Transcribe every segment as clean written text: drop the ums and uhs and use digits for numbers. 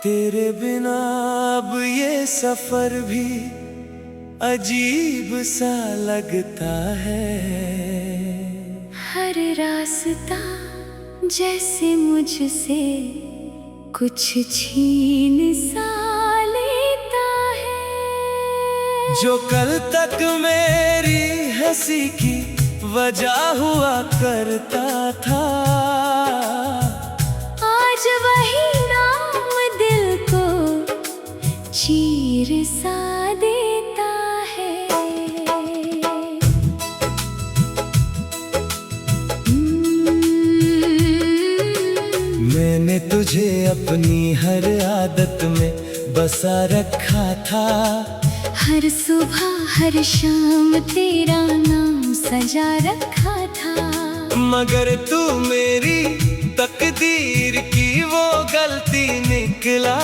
तेरे बिना अब ये सफर भी अजीब सा लगता है। हर रास्ता जैसे मुझसे कुछ छीन सा लेता है। जो कल तक मेरी हंसी की वजह हुआ करता था, आज वही नाम दिल को चीर सा देता है। मैंने तुझे अपनी हर आदत में बसा रखा था। हर सुबह हर शाम तेरा नाम सजा रखा था। मगर तू मेरी तकदीर की वो गलती निकला,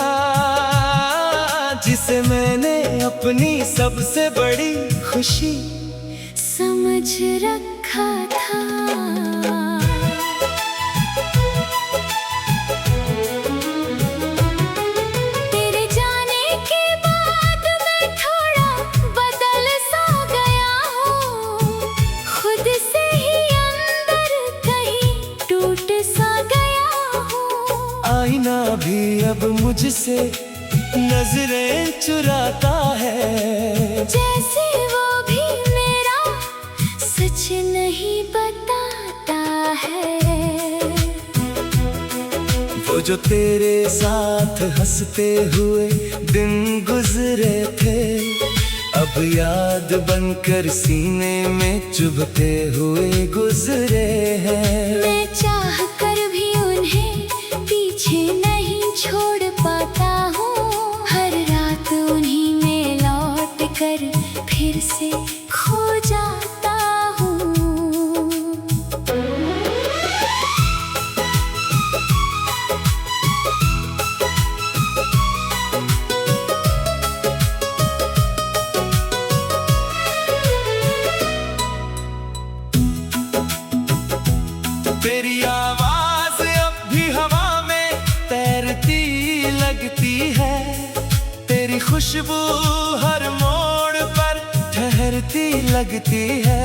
जिसे मैंने अपनी सबसे बड़ी खुशी समझ रखा था। तेरे जाने के बाद मैं थोड़ा बदल सा गया हूँ। खुद से ही अंदर कहीं टूट सा गया हूँ। आईना भी अब मुझसे नजरें चुराता है। जैसे वो भी मेरा सच नहीं बताता है। वो जो तेरे साथ हंसते हुए दिन गुजरे थे, अब याद बनकर सीने में चुभते हुए गुजरे हैं। मैं चाह कर भी उन्हें पीछे नहीं छोड़ पाता हूँ। हर रात उन्हीं में लौट कर फिर से खो जाता हूँ। तेरी आवाज अब भी हवा में तैरती लगती है। तेरी खुशबू हर मोड़ पर ठहरती लगती है।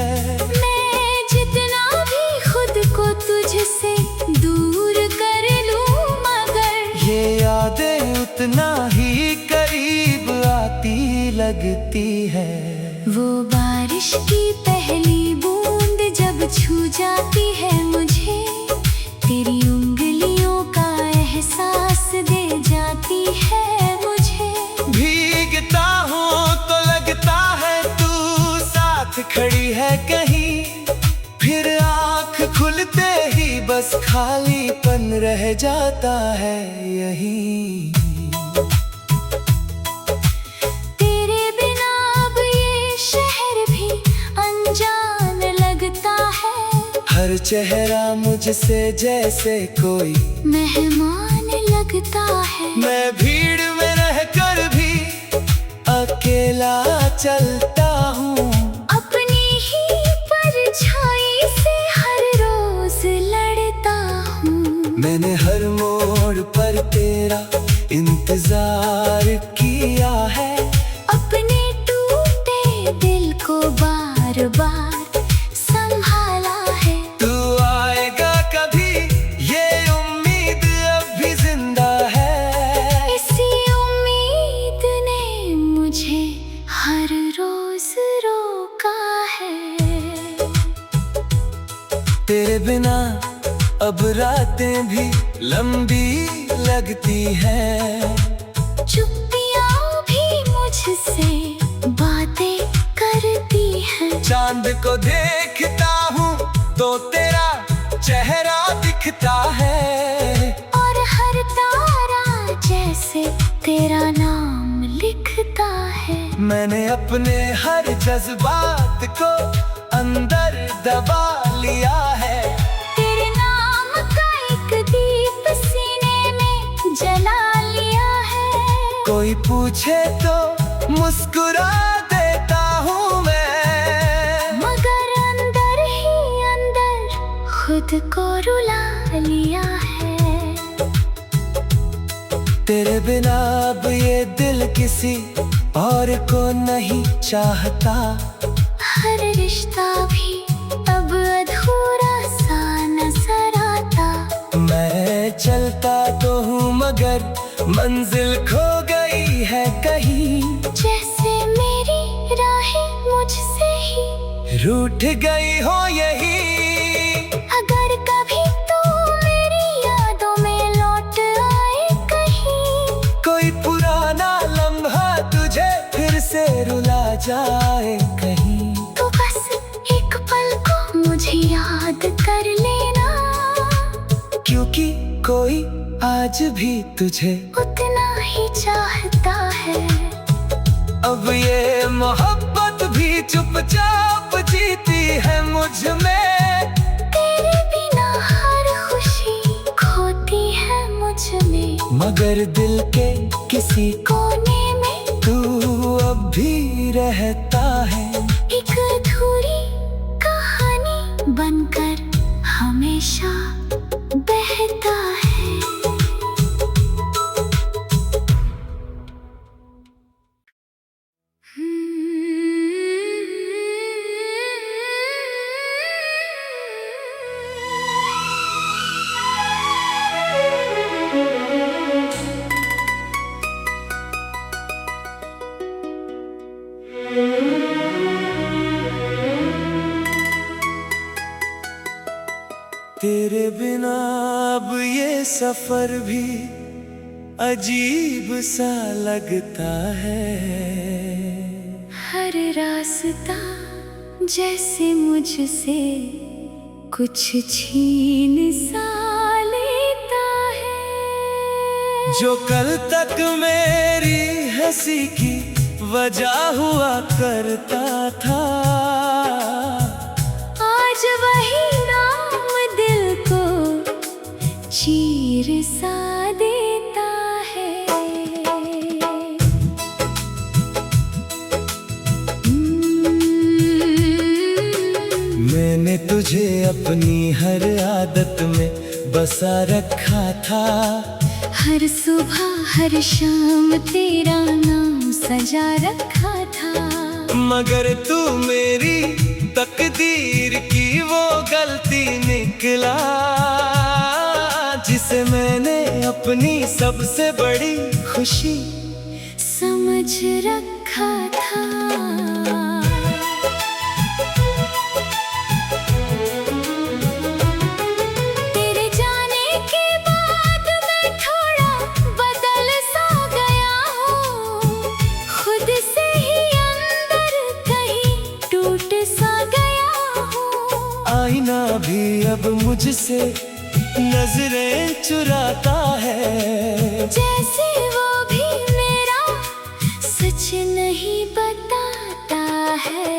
मैं जितना भी खुद को तुझसे दूर कर लूं, मगर ये यादें उतना ही करीब आती लगती है। वो बारिश की पहली बूंद जब छू जाती है मुझे, तेरी उंगलियों का एहसास दे जाती है मुझे। भीगता हूँ तो लगता है तू साथ खड़ी है कहीं, फिर आँख खुलते ही बस खालीपन रह जाता है यहीं। तेरे बिना अब ये शहर भी अनजान लगता है। हर चेहरा मुझसे जैसे कोई मेहमान लगता है। मैं भीड़ में रहकर भी अकेला चलता हूँ। अपनी ही परछाई से हर रोज लड़ता हूँ। मैंने हर मोड़ पर तेरा इंतजार किया है। अपने टूटे दिल को बार बार संभाला है। तू आएगा कभी ये उम्मीद अब भी जिंदा है। इसी उम्मीद ने मुझे हर रोज रोका है। तेरे बिना अब रातें भी लंबी लगती हैं। चुप्पियाँ भी मुझसे बातें करती हैं। चांद को देखता हूँ तो तेरा चेहरा दिखता है। और हर तारा जैसे तेरा नाम लिखता है। मैंने अपने हर जज्बात को अंदर दबा लिया है। तेरे नाम का एक दीप सीने में जला लिया है। कोई पूछे तो मुस्कुरा देता हूँ मैं, मगर अंदर ही अंदर खुद को रुला लिया है। तेरे बिना अब ये दिल किसी और को नहीं चाहता। हर रिश्ता भी अब अधूरा सा नजर आता। मैं चलता तो हूँ मगर मंजिल खो गई है कहीं। जैसे मेरी राहें मुझसे ही रूठ गई हो यही। अगर कभी तू मेरी यादों में लौट आए कहीं, कोई पुराना लम्हा तुझे फिर से रुला जाए कहीं, तो बस एक पल को मुझे याद कर लेना। क्योंकि कोई आज भी तुझे उतना ही चाहता है। अब ये मोहब्बत भी चुपचाप जीती है मुझ में। तेरे बिना हर खुशी खोती है मुझ में। मगर दिल के किसी कोने में तू अब भी रहता है। एक अधूरी कहानी बनकर हमेशा बहता है। तेरे बिना अब ये सफर भी अजीब सा लगता है। हर रास्ता जैसे मुझसे कुछ छीन सा लेता है। जो कल तक मेरी हंसी की वजह हुआ करता था, आज वही नाम दिल को चीर सा देता है। मैंने तुझे अपनी हर आदत में बसा रखा था। हर सुबह हर शाम तेरा नाम सजा रखा था। मगर तू मेरी तकदीर की वो गलती निकला, जिसे मैंने अपनी सबसे बड़ी खुशी समझ रखा था। तेरे जाने के बाद मैं थोड़ा बदल सा गया हूँ। खुद से ही अंदर कहीं टूट सा गया हूँ। आईना भी अब मुझसे नजरें चुराता है। जैसे वो भी मेरा सच नहीं बताता है।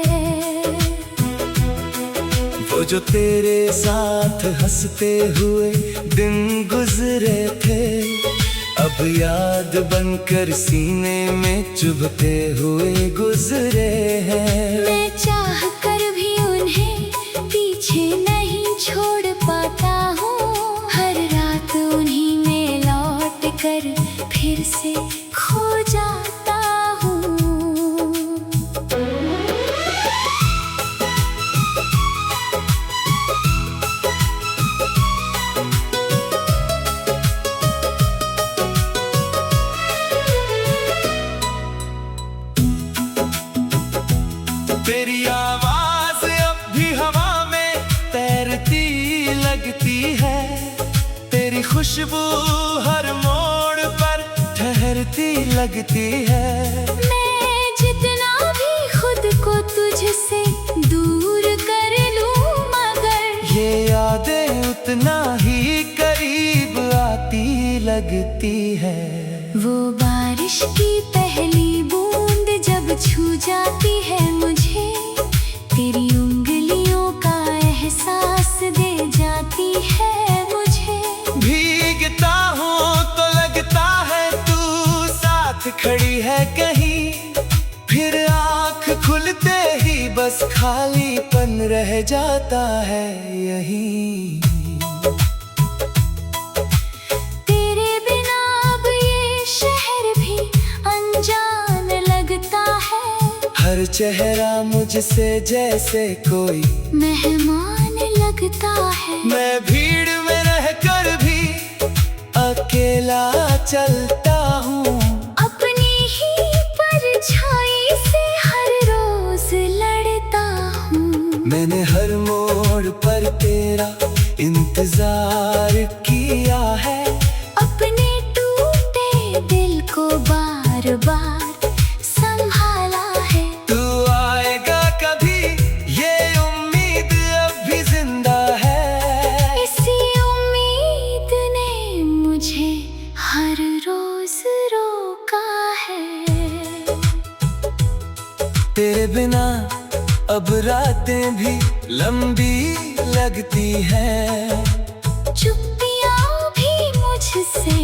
वो जो तेरे साथ हंसते हुए दिन गुजरे थे, अब याद बनकर सीने में चुभते हुए गुजरे हैं। मैं चाह कर भी उन्हें पीछे नहीं छोड़ पाता हूँ। हर रात उन्हीं में लौट कर फिर से खो जाता हूँ। तेरी आवाज अब भी हवा में तैरती लगती है। तेरी खुशबू हर मोड़ पर ठहरती लगती है। मैं जितना भी खुद को तुझसे दूर कर लूं, मगर ये यादें उतना ही करीब आती लगती है। वो बारिश की पहली बूंद जब छू जाती है मुझे, तेरी उंगलियों का एहसास दे जाती है मुझे। भीगता हूँ तो लगता है तू साथ खड़ी है कहीं, फिर आँख खुलते ही बस खालीपन रह जाता है यहीं। हर चेहरा मुझसे जैसे कोई मेहमान लगता है। मैं भीड़ में रहकर भी अकेला चलता हूँ। अपनी ही परछाई से हर रोज लड़ता हूँ। मैंने हर मोड़ पर तेरा इंतजार किया है। अपने टूटे दिल को बार बार संभाला है। तू आएगा कभी ये उम्मीद अब भी जिंदा है। इसी उम्मीद ने मुझे हर रोज रोका है। तेरे बिना अब रातें भी लंबी लगती हैं। चुप्पियाँ भी मुझसे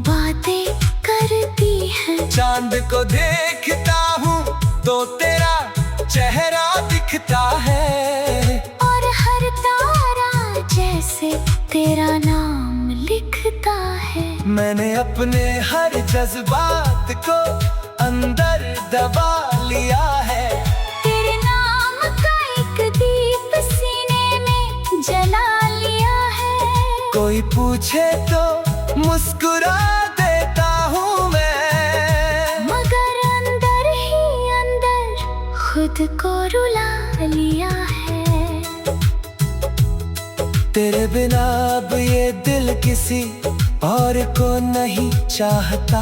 बातें करती हैं। चांद को देखता हूँ तो तेरा चेहरा दिखता है। और हर तारा जैसे तेरा नाम लिखता है। मैंने अपने हर जज्बात को अंदर दबा लिया है। तेरे नाम का एक दीप सीने में जला लिया है। कोई पूछे तो मुस्कुरा देता हूँ मैं, मगर अंदर ही अंदर खुद को रुला लिया है। तेरे बिना अब ये दिल किसी और को नहीं चाहता।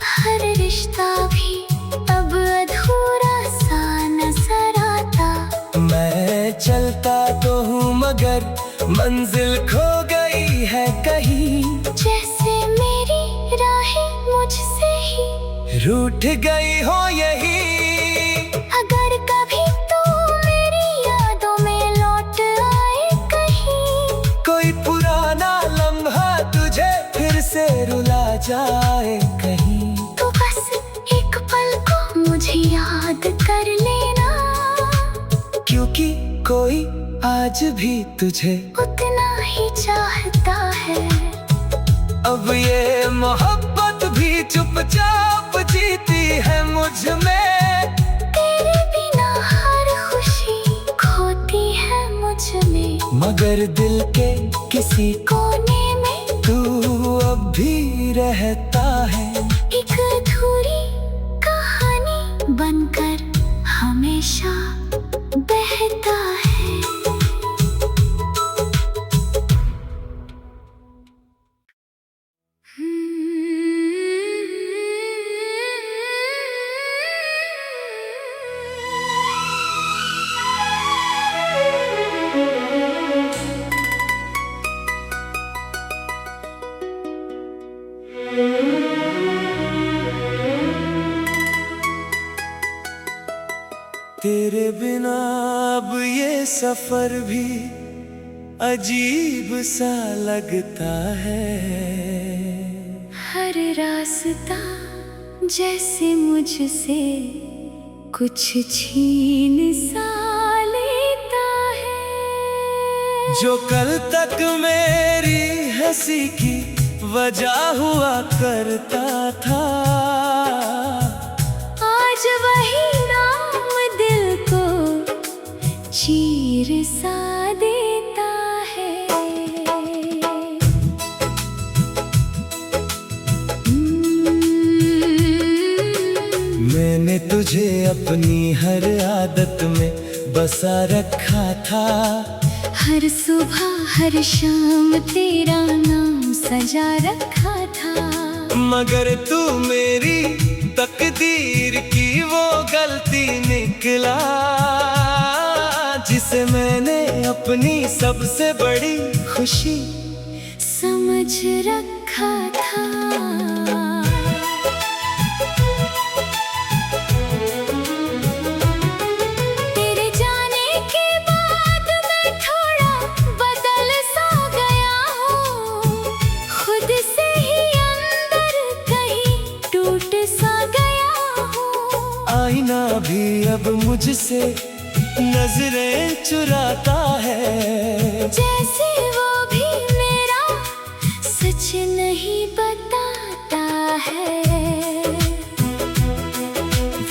हर रिश्ता भी अब अधूरा सा नजर आता। मैं चलता तो हूँ मगर मंजिल खो गई है कहीं। जैसे मेरी राहें मुझसे ही रूठ गई हो यही। अगर कभी तू मेरी यादों में लौट आए कहीं, कोई पुराना लम्हा तुझे फिर से रुला जाए कहीं, तो बस एक पल को मुझे याद कर लेना। क्योंकि कोई आज भी तुझे उतना ही चाहता है। अब ये मोहब्बत भी चुपचाप जीती है मुझ में। तेरे बिना हर खुशी खोती है मुझ में। मगर दिल के किसी कोने में तू अब भी रहता है। एक अधूरी कहानी बनकर हमेशा बहता है। तेरे बिना अब ये सफर भी अजीब सा लगता है। हर रास्ता जैसे मुझसे कुछ छीन सा लेता है। जो कल तक मेरी हंसी की वजह हुआ करता था, आज वही नाम दिल को चीर सा देता है। मैंने तुझे अपनी हर आदत में बसा रखा था। हर सुबह हर शाम तेरा नाम सजा रखा था। मगर तू मेरी तकदीर की वो गलती निकला, जिसे मैंने अपनी सबसे बड़ी खुशी समझ रखा था। तेरे जाने के बाद मैं थोड़ा बदल सा गया हूँ। खुद से ही अंदर कहीं टूट सा गया हूँ। आईना भी अब मुझसे नजरें चुराता है। जैसे वो भी मेरा सच नहीं बताता है।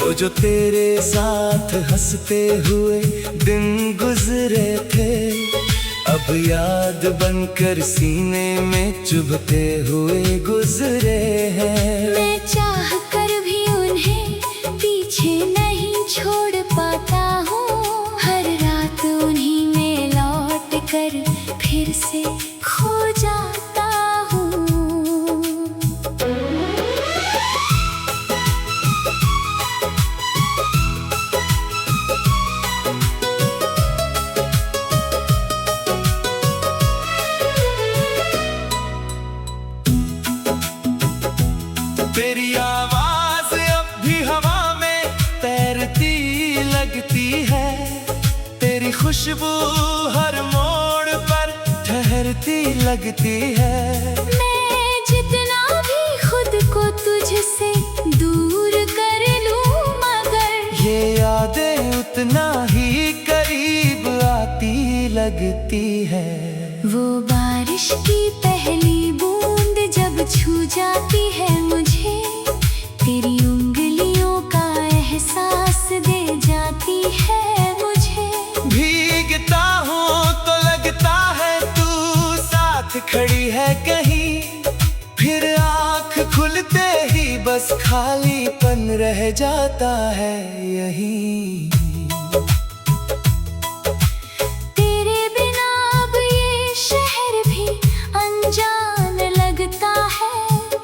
वो जो तेरे साथ हंसते हुए दिन गुजरे थे, अब याद बनकर सीने में चुभते हुए गुजरे हैं। मैं चाह कर भी उन्हें पीछे नहीं छोड़ पाता हूँ। हर रात उन्हीं में लौट कर फिर से खो जाता हूँ। तेरी आवाज अब भी हवा में तैरती लगती है, तेरी खुशबू हर मोड़ पर ठहरती लगती है। मैं जितना भी खुद को तुझसे दूर कर लूं, मगर ये यादें उतना ही करीब आती लगती है। वो बारिश की पहली बूंद जब छू जाती है मुझे, तेरी उंगलियों का एहसास दे जाती है मुझे। भीगता हूँ तो लगता है तू साथ खड़ी है कहीं, फिर आँख खुलते ही बस खालीपन रह जाता है यहीं। तेरे बिना अब ये शहर भी अनजान लगता है,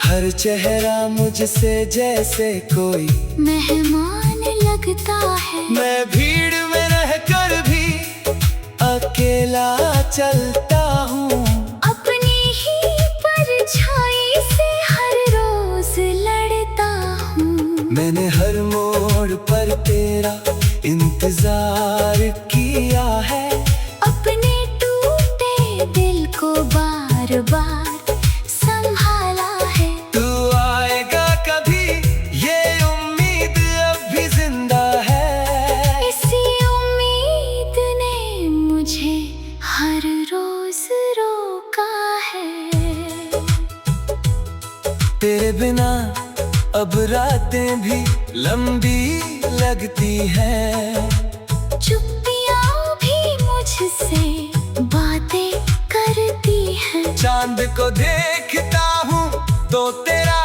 हर चेहरा मुझसे जैसे कोई मेहमान लगता है। मैं भीड़ में रहकर भी अकेला चलता हूँ, अपनी ही परछाई से हर रोज लड़ता हूँ। मैंने हर मोड़ पर तेरा इंतजार किया है, अपने टूटे दिल को बार बार संभाला है। तू आएगा कभी ये उम्मीद अब भी जिंदा है। इसी उम्मीद ने मुझे हर रोज रोका है। तेरे बिना अब रातें भी लंबी लगती है, चुप्पियाँ भी मुझसे बातें करती हैं। चांद को देखता हूँ तो तेरा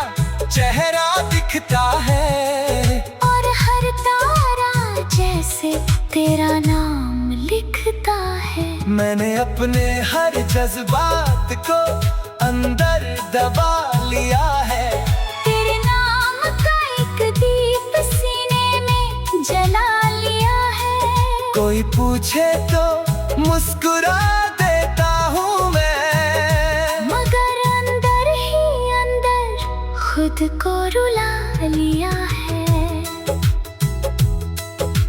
चेहरा दिखता है, और हर तारा जैसे तेरा नाम लिखता है। मैंने अपने हर जज्बात को अंदर दबा लिया है। तेरे नाम का एक दीप सीने में जला लिया है। कोई पूछे तो मुस्कुरा देता हूँ मैं, मगर अंदर ही अंदर खुद को रुला लिया है।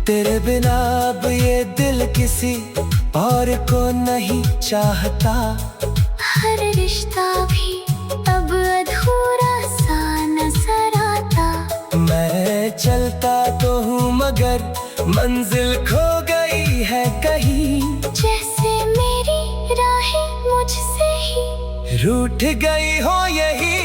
तेरे बिना अब ये दिल किसी और को नहीं चाहता, हर रिश्ता भी अब अधूरा सा नजर आता। मैं चलता तो हूँ मगर मंजिल खो गई है कहीं, जैसे मेरी राहें मुझसे ही रूठ गई हो यही।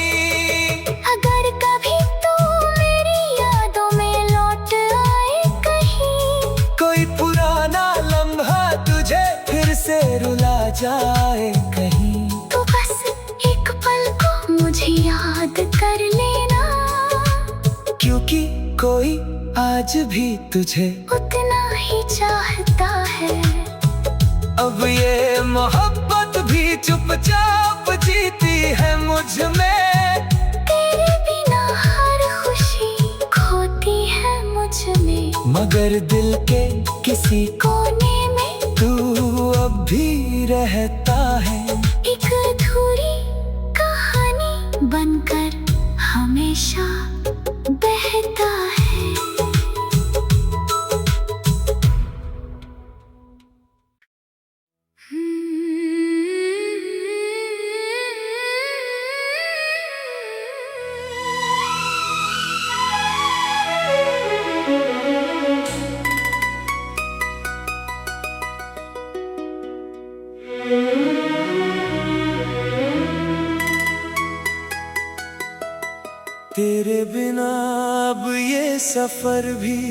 अगर कभी तू मेरी यादों में लौट आए कहीं, कोई पुराना लम्हा तुझे फिर से रुला जाए कहीं, तो बस एक पल को मुझे याद कर लेना, क्योंकि कोई आज भी तुझे उतना ही चाहता है। अब ये मोहब्बत भी चुपचाप जीती है मुझ में, तेरे बिना हर खुशी खोती है मुझ में, मगर दिल के किसी कोने में तू अब भी रहता है। एक अधूरी कहानी बनकर हमेशा बहता है। तेरे बिना अब ये सफर भी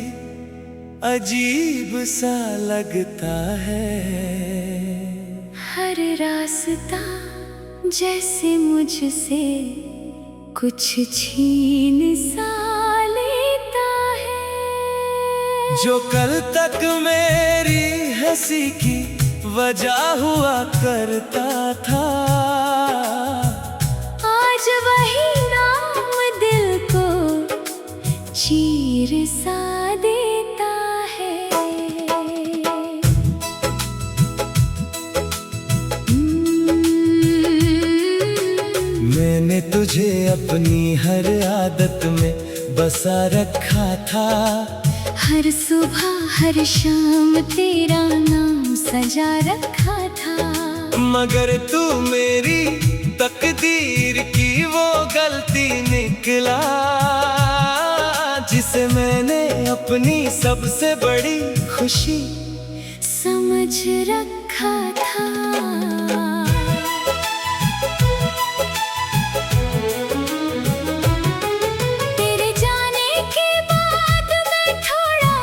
अजीब सा लगता है। हर रास्ता जैसे मुझसे कुछ छीन सा लेता है। जो कल तक मेरी हंसी की वजह हुआ करता था, आज वही नाम दिल को चीर सा देता है। मैंने तुझे अपनी हर आदत में बसा रखा था। हर सुबह हर शाम तेरा नाम सजा रखा था। मगर तू मेरी तकदीर की वो गलती निकला, जिसे मैंने अपनी सबसे बड़ी खुशी समझ रखा था। तेरे जाने के बाद मैं थोड़ा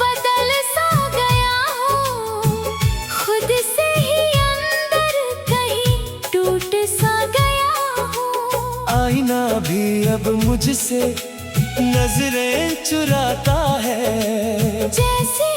बदल सा गया हूँ। खुद से ही अंदर कहीं टूट सा गया हूँ। आईना भी अब मुझसे नजरें चुराता है। जैसे